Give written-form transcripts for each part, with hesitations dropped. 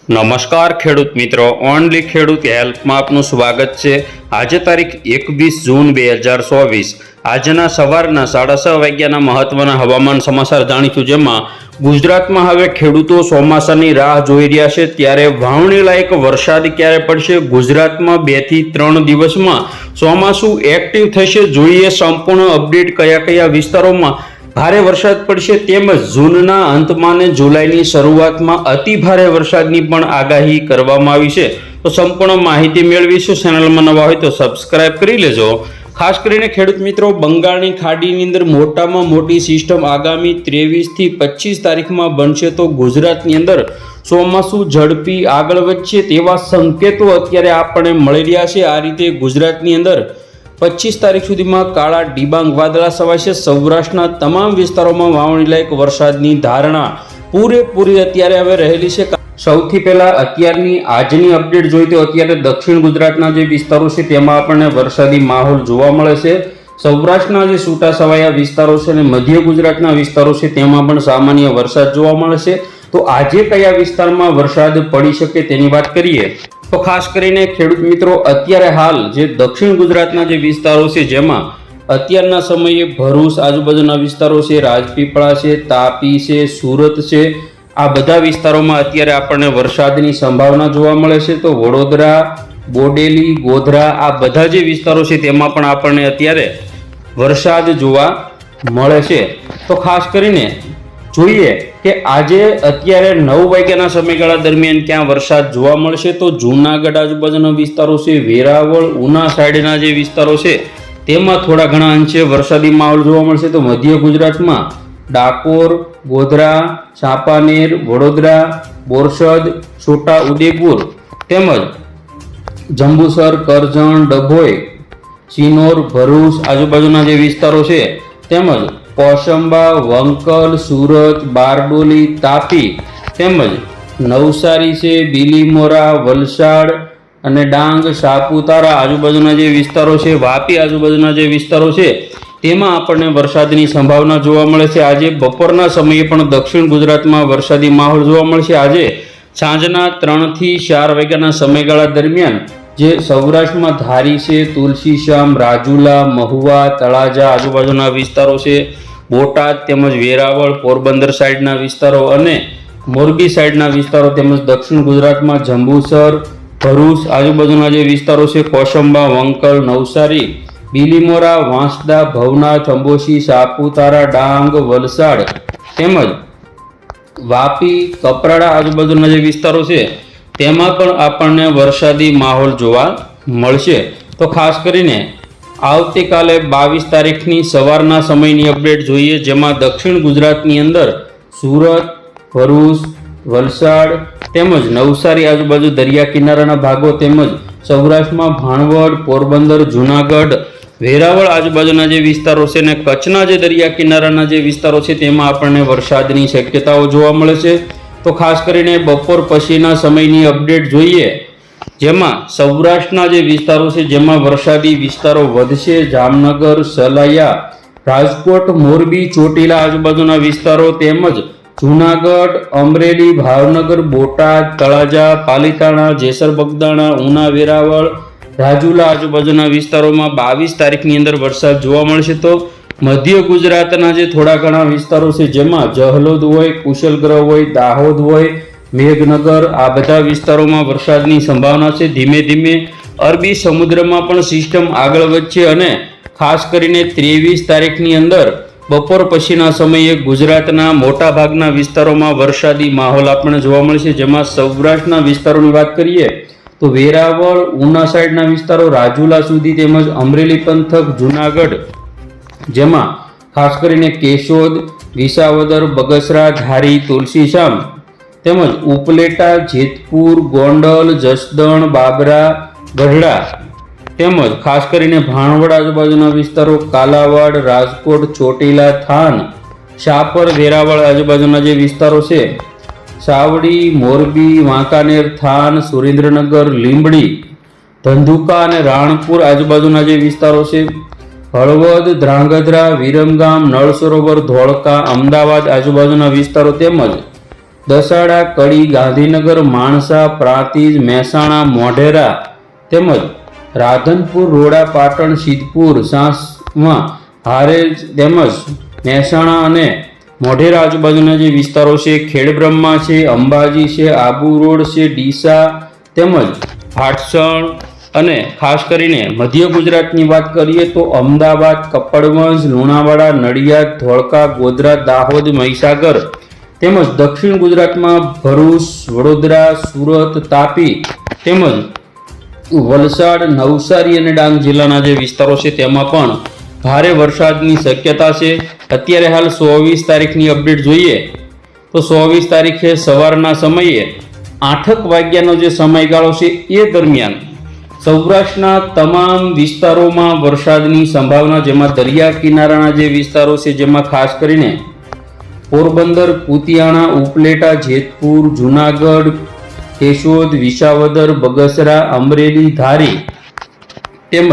નમસ્કાર ખેડૂત મિત્રો, ઓનલી ખેડૂત હેલ્પમાં આપનું સ્વાગત છે। આજે તારીખ 21 જૂન 2024 આજના સવારના 6:30 વાગ્યાના મહત્વના હવામાન સમાચાર જાણીશું, જેમાં ગુજરાતમાં હવે ખેડૂતો ચોમાસાની રાહ જોઈ રહ્યા છે। ત્યારે વાવણી લાયક વરસાદ ક્યારે પડશે? ગુજરાતમાં 2 થી 3 દિવસમાં ચોમાસું એક્ટિવ થશે। જોઈએ સંપૂર્ણ અપડેટ કયા કયા વિસ્તારોમાં ભારે વરસાદ પડશે, તેમજ જૂનના અંતમાં અને જુલાઈની શરૂઆતમાં અતિ ભારે વરસાદની પણ આગાહી કરવામાં આવી છે। તો સંપૂર્ણ માહિતી મેળવીશું। ચેનલમાં નવા હોય તો સબસ્ક્રાઇબ કરી લેજો। ખાસ કરીને ખેડૂત મિત્રો, બંગાળની ખાડીની અંદર મોટામાં મોટી સિસ્ટમ આગામી 23 થી 25 તારીખમાં બનશે। તો ગુજરાતની અંદર ચોમાસું ઝડપી આગળ વધશે તેવા સંકેતો અત્યારે આપણને મળી રહ્યા છે। આ રીતે ગુજરાતની અંદર 25 તારીખ સુધીમાં કાળા ડિબાંગ વાદળા છવાશે। સૌરાષ્ટ્રના તમામ વિસ્તારોમાં વાવણી લાયક વરસાદની ધારણા પૂરેપૂરી અત્યારે હવે રહેલી છે। સૌથી પહેલા અત્યારની આજની અપડેટ જોઈએ તો અત્યારે દક્ષિણ ગુજરાતના જે વિસ્તારો છે તેમાં આપણને વરસાદી માહોલ જોવા મળે છે। સૌરાષ્ટ્રના જે છૂટાછવાયા વિસ્તારો છે અને મધ્ય ગુજરાતના વિસ્તારો છે તેમાં પણ સામાન્ય વરસાદ જોવા મળે છે। તો આજે કયા વિસ્તારમાં વરસાદ પડી શકે તેની વાત કરીએ તો ખાસ કરીને ખેડૂત મિત્રો, અત્યારે હાલ જે દક્ષિણ ગુજરાતના જે વિસ્તારો છે જેમાં અત્યારના સમયે ભરૂચ આજુબાજુના વિસ્તારો છે, રાજપીપળા છે, તાપી છે, સુરત છે, આ બધા વિસ્તારોમાં અત્યારે આપણને વરસાદની સંભાવના જોવા મળે છે। તો વડોદરા, બોડેલી, ગોધરા આ બધા જે વિસ્તારો છે તેમાં પણ આપણને અત્યારે વરસાદ જોવા મળે છે। તો ખાસ કરીને જોઈએ કે આજે અત્યારે 9 વાગ્યાના સમયગાળા દરમિયાન ક્યાં વરસાદ જોવા મળશે તો જૂનાગઢ આજુબાજુના વિસ્તારો છે, વેરાવળ, ઉના સાઈડના જે વિસ્તારો છે તેમાં થોડા ઘણા અંશે વરસાદી માહોલ જોવા મળશે। તો મધ્ય ગુજરાતમાં ડાકોર, ગોધરા, ચાંપાનેર, વડોદરા, બોરસદ, છોટા ઉદેપુર તેમજ જંબુસર, કરજણ, ડભોઈ, ચિનોર, ભરૂચ આજુબાજુના જે વિસ્તારો છે તેમજ કોસંબા, વંકલ, સુરત, બારડોલી, તાપી તેમજ નવસારી છે, બીલીમોરા, વલસાડ અને ડાંગ, સાપુતારા આજુબાજુના જે વિસ્તારો છે, વાપી આજુબાજુના જે વિસ્તારો છે તેમાં આપણને વરસાદની સંભાવના જોવા મળે છે। આજે બપોરના સમયે પણ દક્ષિણ ગુજરાતમાં વરસાદી માહોલ જોવા મળશે। આજે સાંજના 3 થી 4 વાગ્યાના સમયગાળા દરમિયાન જે સૌરાષ્ટ્રમાં ધારી છે, તુલસીશ્યામ, રાજુલા, મહુવા, તળાજા આજુબાજુના વિસ્તારો છે, બોટાદ તેમજ વેરાવળ, પોરબંદર સાઈડના વિસ્તારો અને મોરબી સાઈડના વિસ્તારો તેમજ દક્ષિણ ગુજરાતમાં જંબુસર, ભરૂચ આજુબાજુના જે વિસ્તારો છે, કોસંબા, વંકલ, નવસારી, બીલીમોરા, વાંસદા, ભવનાથ, અંબોશી, સાપુતારા, ડાંગ, વલસાડ તેમજ વાપી, કપરાડા આજુબાજુના જે વિસ્તારો છે તેમાં પણ આપણને વરસાદી માહોલ જોવા મળશે। તો ખાસ કરીને આવતીકાલે 22 તારીખની સવારના સમયની અપડેટ જોઈએ, જેમાં દક્ષિણ ગુજરાતની અંદર સુરત, ભરૂચ, વલસાડ તેમજ નવસારી આજુબાજુ દરિયા કિનારાના ભાગો તેમજ સૌરાષ્ટ્રમાં ભાણવડ, પોરબંદર, જૂનાગઢ, વેરાવળ આજુબાજુના જે વિસ્તારો છે અને કચ્છના જે દરિયા કિનારાના જે વિસ્તારો છે તેમાં આપણને વરસાદની શક્યતાઓ જોવા મળે છે। તો ખાસ કરીને બપોર પછીના સમયની અપડેટ જોઈએ, જેમાં સૌરાષ્ટ્રના જે વિસ્તારો છે જેમાં વરસાદી વિસ્તારો વધશે। જામનગર, સલાયા, રાજકોટ, મોરબી, ચોટીલા આજુબાજુના વિસ્તારો તેમજ જૂનાગઢ, અમરેલી, ભાવનગર, બોટાદ, તળાજા, પાલીતાણા, જેસર બગદાણા, ઉના, વેરાવળ, રાજુલા આજુબાજુના વિસ્તારોમાં 22 તારીખની અંદર વરસાદ જોવા મળશે। તો મધ્ય ગુજરાતના જે થોડા ઘણા વિસ્તારો છે જેમાં જહલોદ હોય, કુશલગ્રહ હોય, દાહોદ હોય, મેઘનગર આ બધા વિસ્તારોમાં વરસાદની સંભાવના છે। ધીમે ધીમે અરબી સમુદ્રમાં પણ સિસ્ટમ આગળ વધશે અને ખાસ કરીને 23 તારીખની અંદર બપોર પછીના સમયે ગુજરાતના મોટા ભાગના વિસ્તારોમાં વરસાદી માહોલ આપણને જોવા મળશે। જેમાં સૌરાષ્ટ્રના વિસ્તારોની વાત કરીએ તો વેરાવળ, ઉના સાઈડના વિસ્તારો, રાજુલા સુધી તેમજ અમરેલી પંથક, જૂનાગઢ જેમાં ખાસ કરીને કેશોદ, વિસાવદર, બગસરા, ધારી, તુલસીશ્યામ તેમજ ઉપલેટા, જેતપુર, ગોંડલ, જસદણ, બાબરા, ગઢડા તેમજ ખાસ કરીને ભાણવડ આજુબાજુના વિસ્તારો, કાલાવાડ, રાજકોટ, ચોટીલા, થાન, શાપર, વેરાવળ આજુબાજુના જે વિસ્તારો છે, સાવડી, મોરબી, વાંકાનેર, થાન, સુરેન્દ્રનગર, લીંબડી, ધંધુકા અને રાણપુર આજુબાજુના જે વિસ્તારો છે, હળવદ, ધ્રાંગધ્રા, વિરમગામ, નળ સરોવર, ધોળકા, અમદાવાદ આજુબાજુના વિસ્તારો તેમજ દસાડા, કડી, ગાંધીનગર, માણસા, પ્રાંતિજ, મહેસાણા, મોઢેરા તેમજ રાધનપુર, રોડા, પાટણ, સિદ્ધપુર, સાસમા, હારેજ તેમજ મહેસાણા અને મોઢેરા આજુબાજુના જે વિસ્તારો છે, ખેડબ્રહ્મા છે, અંબાજી છે, આબુ રોડ છે, ડીસા તેમજ ભાટસણ અને ખાસ કરીને મધ્ય ગુજરાતની વાત કરીએ તો અમદાવાદ, કપડવંજ, લુણાવાડા, નડિયાદ, ધોળકા, ગોધરા, દાહોદ, મહીસાગર તેમજ દક્ષિણ ગુજરાતમાં ભરૂચ, વડોદરા, સુરત, તાપી તેમજ વલસાડ, નવસારી અને ડાંગ જિલ્લાના જે વિસ્તારો છે તેમાં પણ ભારે વરસાદની શક્યતા છે. અત્યારે હાલ 24 તારીખની અપડેટ જોઈએ તો 24 તારીખે સવારના સમયે 8 વાગ્યાનો જે સમયગાળો છે એ દરમિયાન સૌરાષ્ટ્રના તમામ વિસ્તારોમાં વરસાદની સંભાવના, જેમાં દરિયા કિનારાના જે વિસ્તારો છે જેમાં ખાસ કરીને પોરબંદર, કુતિયાણા, ઉપલેટા, જેતપુર, જુનાગઢ, કેશોદ, વિસાવદર, બગસરા, અમરેલી, ધારી તેમજ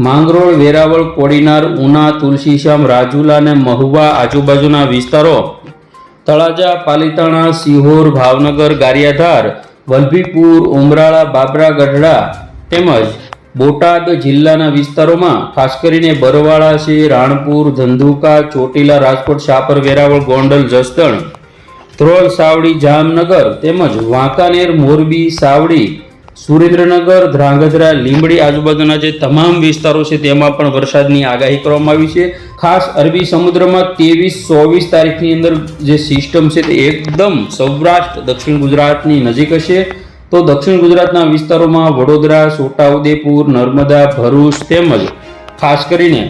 માંગરોળ, વેરાવળ, કોડીનાર, ઉના, તુલસીશ્યામ, રાજુલા અને મહુવા આજુબાજુના વિસ્તારો, તળાજા, પાલીતાણા, સિહોર, ભાવનગર, ગારિયાધાર, વલભીપુર, ઉમરાળા, બાબરા, ગઢડા તેમજ બોટાદ જિલ્લાના વિસ્તારોમાં ખાસ કરીને બરવાળા છે, રાણપુર, ધંધુકા, ચોટીલા, રાજકોટ, શાપર, વેરાવળ, ગોંડલ, જસદણ, ધ્રોલ, સાવડી, જામનગર તેમજ વાંકાનેર, મોરબી, સાવડી, સુરેન્દ્રનગર, ધ્રાંગધ્રા, લીંબડી આજુબાજુના જે તમામ વિસ્તારો છે તેમાં પણ વરસાદની આગાહી કરવામાં આવી છે. ખાસ અરબી સમુદ્રમાં 23-24 તારીખની અંદર જે સિસ્ટમ છે તે એકદમ સૌરાષ્ટ્ર દક્ષિણ ગુજરાતની નજીક હશે. તો દક્ષિણ ગુજરાતના વિસ્તારોમાં વડોદરા, છોટાઉદેપુર, નર્મદા, ભરૂચ તેમજ ખાસ કરીને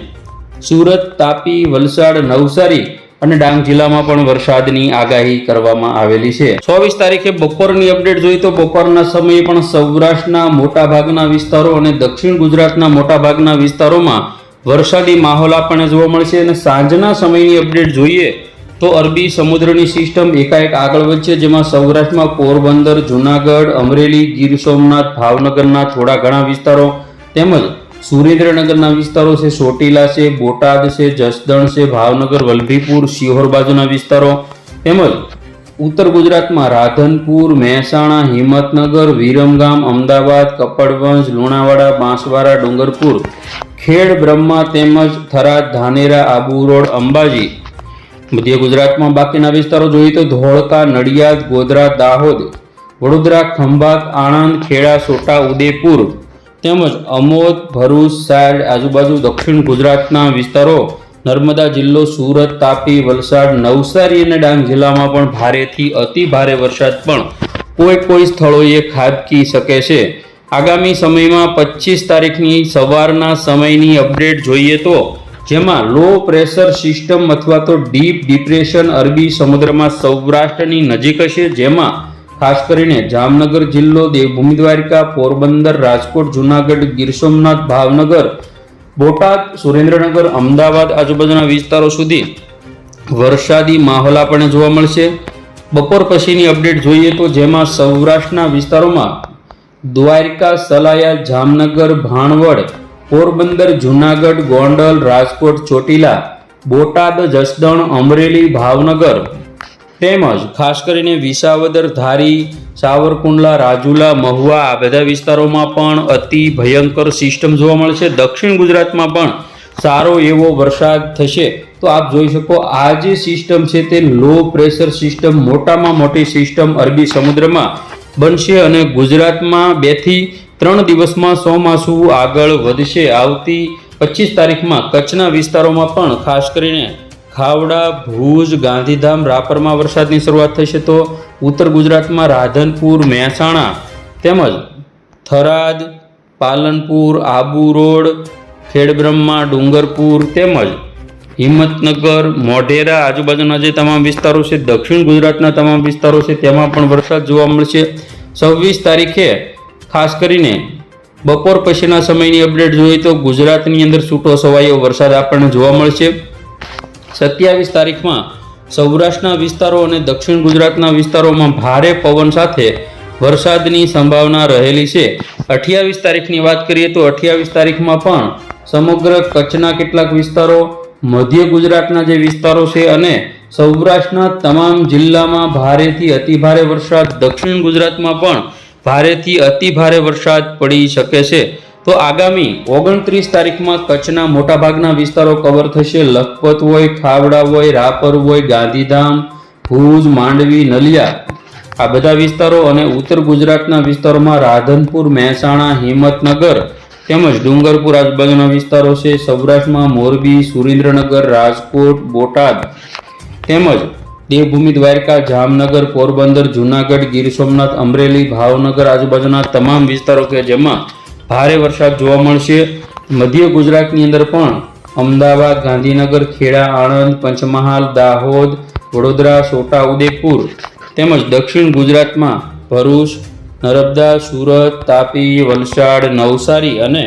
સુરત, તાપી, વલસાડ, નવસારી અને ડાંગ જિલ્લામાં પણ વરસાદની આગાહી કરવામાં આવેલી છે. 24 તારીખે બપોરની અપડેટ જોઈએ તો બપોરના સમયે પણ સૌરાષ્ટ્રના મોટાભાગના વિસ્તારો અને દક્ષિણ ગુજરાતના મોટાભાગના વિસ્તારોમાં વરસાદી માહોલ આપણને જોવા મળશે. અને સાંજના સમયની અપડેટ જોઈએ તો અરબી સમુદ્રની સિસ્ટમ એકાએક આગળ વધશે, જેમાં સૌરાષ્ટ્રમાં પોરબંદર, જુનાગઢ, અમરેલી, ગીર સોમનાથ, ભાવનગરના થોડા ઘણા વિસ્તારો તેમજ સુરેન્દ્રનગરના વિસ્તારો છે, ચોટીલા છે, બોટાદ છે, જસદણ છે, ભાવનગર, વલભીપુર, સિહોર બાજુના વિસ્તારો તેમજ ઉત્તર ગુજરાતમાં રાધનપુર, મહેસાણા, હિંમતનગર, વિરમગામ, અમદાવાદ, કપડવંજ, લુણાવાડા, બાંસવાડા, ડુંગરપુર, ખેડ બ્રહ્મા તેમજ થરાદ, ધાનેરા, આબુ રોડ, અંબાજી. મધ્ય ગુજરાતમાં બાકીના વિસ્તારો જોઈએ તો ધોળકા, નડિયાદ, ગોધરા, દાહોદ, વડોદરા, ખંભાત, આણંદ, ખેડા, છોટા ઉદેપુર તેમજ અમોદ, ભરૂચ સાઈડ આજુબાજુ દક્ષિણ ગુજરાતના વિસ્તારો, નર્મદા જિલ્લો, સુરત, તાપી, વલસાડ, નવસારી અને ડાંગ જિલ્લામાં પણ ભારેથી અતિ ભારે વરસાદ પણ કોઈ સ્થળોએ ખાબકી શકે છે. આગામી સમયમાં 25 તારીખની સવારના સમયની અપડેટ જોઈએ તો જેમાં લો પ્રેશર સિસ્ટમ અથવા તો ડીપ ડિપ્રેશન અરબી સમુદ્રમાં સૌરાષ્ટ્રની નજીક હશે, જેમાં ખાસ કરીને જામનગર જિલ્લો, દેવભૂમિ દ્વારકા, પોરબંદર, રાજકોટ, જુનાગઢ, ગીર સોમનાથ, ભાવનગર, બોટાદ, સુરેન્દ્રનગર, અમદાવાદ આજુબાજુના વિસ્તારો સુધી વરસાદી માહોલ આપણને જોવા મળશે. બપોર પછીની અપડેટ જોઈએ તો જેમાં સૌરાષ્ટ્રના વિસ્તારોમાં દ્વારકા, સલાયા, જામનગર, ભાણવડ, પોરબંદર, જુનાગઢ, ગોંડલ, રાજકોટ, ચોટીલા, બોટાદ, જસદણ, અમરેલી, ભાવનગર તેમજ ખાસ કરીને વિસાવદર, ધારી, સાવરકુંડલા, રાજુલા, મહુવા આ બધા વિસ્તારોમાં પણ અતિ ભયંકર સિસ્ટમ જોવા મળશે. દક્ષિણ ગુજરાતમાં પણ સારો એવો વરસાદ થશે. તો આપ જોઈ શકો આ જે સિસ્ટમ છે તે લો પ્રેશર સિસ્ટમ, મોટામાં મોટી સિસ્ટમ અરબી સમુદ્રમાં બનશે અને ગુજરાતમાં 2 થી 3 દિવસમાં ચોમાસું આગળ વધશે. આવતી 25 તારીખમાં કચ્છના વિસ્તારોમાં પણ ખાસ કરીને ખાવડા, ભુજ, ગાંધીધામ, રાપરમાં વરસાદની શરૂઆત થશે. તો ઉત્તર ગુજરાતમાં રાધનપુર, મહેસાણા તેમજ થરાદ, પાલનપુર, આબુ રોડ, ખેડબ્રહ્મા, ડુંગરપુર તેમજ હિંમતનગર, મોઢેરા આજુબાજુના જે તમામ વિસ્તારો છે, દક્ષિણ ગુજરાતના તમામ વિસ્તારો છે તેમાં પણ વરસાદ જોવા મળશે. 26 તારીખે ખાસ કરીને બપોર પછીના સમયની અપડેટ જોઈએ તો ગુજરાતની અંદર છૂટો છવાયો વરસાદ આપણને જોવા મળશે. 27 તારીખમાં સૌરાષ્ટ્રના વિસ્તારો અને દક્ષિણ ગુજરાતના વિસ્તારોમાં ભારે પવન સાથે વરસાદની સંભાવના રહેલી છે. 28 તારીખની વાત કરીએ તો 28 તારીખમાં પણ સમગ્ર કચ્છના કેટલાક વિસ્તારો, મધ્ય ગુજરાતના જે વિસ્તારો છે અને સૌરાષ્ટ્રના તમામ જિલ્લામાં ભારેથી અતિભારે વરસાદ, દક્ષિણ ગુજરાતમાં પણ ભારેથી અતિભારે વરસાદ પડી શકે છે. તો આગામી 29 તારીખમાં કચ્છના મોટાભાગના વિસ્તારો કવર થશે. લખપત હોય, ખાવડા હોય, રાપર હોય, ગાંધીધામ, ભુજ, માંડવી, નલિયા આ બધા વિસ્તારો અને ઉત્તર ગુજરાતના વિસ્તારોમાં રાધનપુર, મહેસાણા, હિંમતનગર તેમજ ડુંગરપુર આજુબાજુના વિસ્તારો છે. સૌરાષ્ટ્રમાં મોરબી, સુરેન્દ્રનગર, રાજકોટ, બોટાદ તેમજ દેવભૂમિ દ્વારકા, જામનગર, પોરબંદર, જૂનાગઢ, ગીર સોમનાથ, અમરેલી, ભાવનગર આજુબાજુના તમામ વિસ્તારો કે જેમાં ભારે વરસાદ જોવા મળશે. મધ્ય ગુજરાતની અંદર પણ અમદાવાદ, ગાંધીનગર, ખેડા, આણંદ, પંચમહાલ, દાહોદ, વડોદરા, છોટાઉદેપુર તેમજ દક્ષિણ ગુજરાતમાં ભરૂચ, નર્મદા, સુરત, તાપી, વલસાડ, નવસારી અને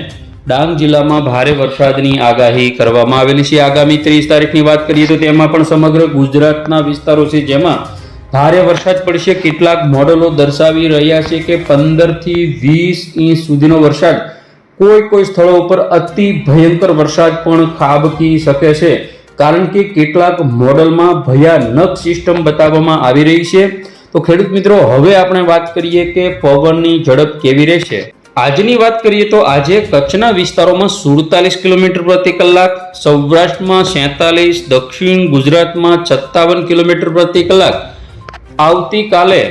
ડાંગ જિલ્લામાં ભારે વરસાદની આગાહી કરવામાં આવેલી છે. આગામી 30 તારીખની વાત કરીએ તો તેમાં પણ સમગ્ર ગુજરાતના વિસ્તારો છે જેમાં ભારે વરસાદ પડશે. કેટલાક મોડેલો દર્શાવી રહ્યા છે કે 15 થી 20 ઇંચ સુધીનો વરસાદ, કોઈ સ્થળો ઉપર અતિ ભયંકર વરસાદ પણ ખાબકી શકે છે, કારણ કે કેટલાક મોડલમાં ભયાનક સિસ્ટમ બતાવવામાં આવી રહી છે. તો ખેડૂત મિત્રો, હવે આપણે વાત કરીએ કે પવનની ઝડપ કેવી રહેશે. આજની વાત કરીએ તો આજે કચ્છના વિસ્તારોમાં 47 કિલોમીટર પ્રતિ કલાક, સૌરાષ્ટ્રમાં 47, દક્ષિણ ગુજરાતમાં 57 કિલોમીટર પ્રતિ કલાક. આવતીકાલે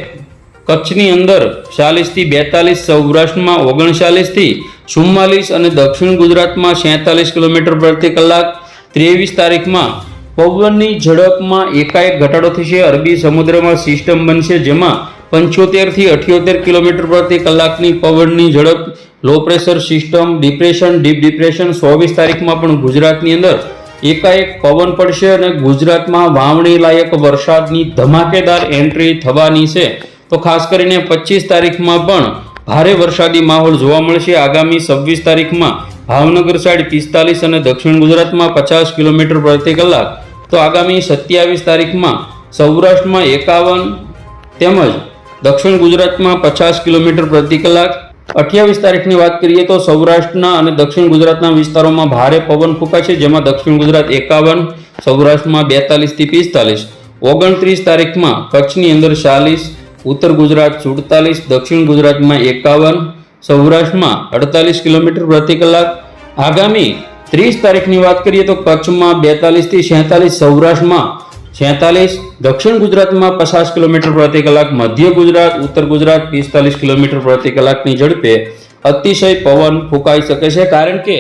કચ્છની અંદર 40 થી 42, સૌરાષ્ટ્રમાં 39 થી 44 અને દક્ષિણ ગુજરાતમાં 46 કિલોમીટર પ્રતિ કલાક. 23 તારીખમાં પવનની ઝડપમાં એકાએક ઘટાડો થશે. અરબી સમુદ્રમાં સિસ્ટમ બનશે જેમાં 75 થી 78 કિલોમીટર પ્રતિ કલાકની પવનની ઝડપ. Low pressure system, depression, deep depression 24 તારીખમાં પણ ગુજરાતની અંદર એકાએક પવન પડશે અને ગુજરાતમાં વાવણી લાયક વરસાદની ધમાકેદાર એન્ટ્રી થવાની છે. તો ખાસ કરીને 25 તારીખમાં પણ ભારે વરસાદી માહોલ જોવા મળશે. આગામી 26 તારીખમાં ભાવનગર સાઈડ 45 અને દક્ષિણ ગુજરાતમાં 50 કિલોમીટર પ્રતિ કલાક. તો આગામી 27 તારીખમાં સૌરાષ્ટ્રમાં 51 તેમજ દક્ષિણ ગુજરાતમાં 50 કિલોમીટર પ્રતિ કલાક. 28 તારીખની વાત કરીએ તો સૌરાષ્ટ્રના અને દક્ષિણ ગુજરાતના વિસ્તારોમાં ભારે પવન ફૂંકાશે જેમાં દક્ષિણ ગુજરાત 51, સૌરાષ્ટ્રમાં 42 થી 45. 29 તારીખમાં કચ્છની અંદર 40, ઉત્તર ગુજરાત 47, દક્ષિણ ગુજરાતમાં 51, સૌરાષ્ટ્રમાં 48 કિલોમીટર પ્રતિ કલાક. આગામી 30 તારીખની વાત કરીએ તો કચ્છમાં 42 થી 47, સૌરાષ્ટ્રમાં 46, દક્ષિણ ગુજરાતમાં 50 કિલોમીટર પ્રતિ કલાક, મધ્ય ગુજરાત, ઉત્તર ગુજરાત 45 કિલોમીટર પ્રતિ કલાકની ઝડપે અતિશય પવન ફૂંકાઈ શકે છે, કારણ કે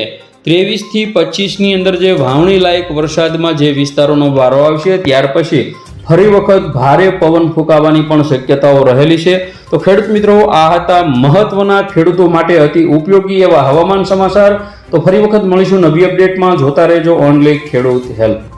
23 થી 25 ની અંદર જે વાવણી લાયક વરસાદમાં જે વિસ્તારોનો વારો આવશે ત્યાર પછી ફરી વખત ભારે પવન ફૂંકાવાની પણ શક્યતાઓ રહેલી છે. તો ખેડૂત મિત્રો, આ હતા મહત્વના ખેડૂતો માટે અતિ ઉપયોગી એવા હવામાન સમાચાર. તો ફરી વખત મળીશું નવી અપડેટમાં. જોતા રહેજો ઓનલી ખેડૂત હેલ્પ.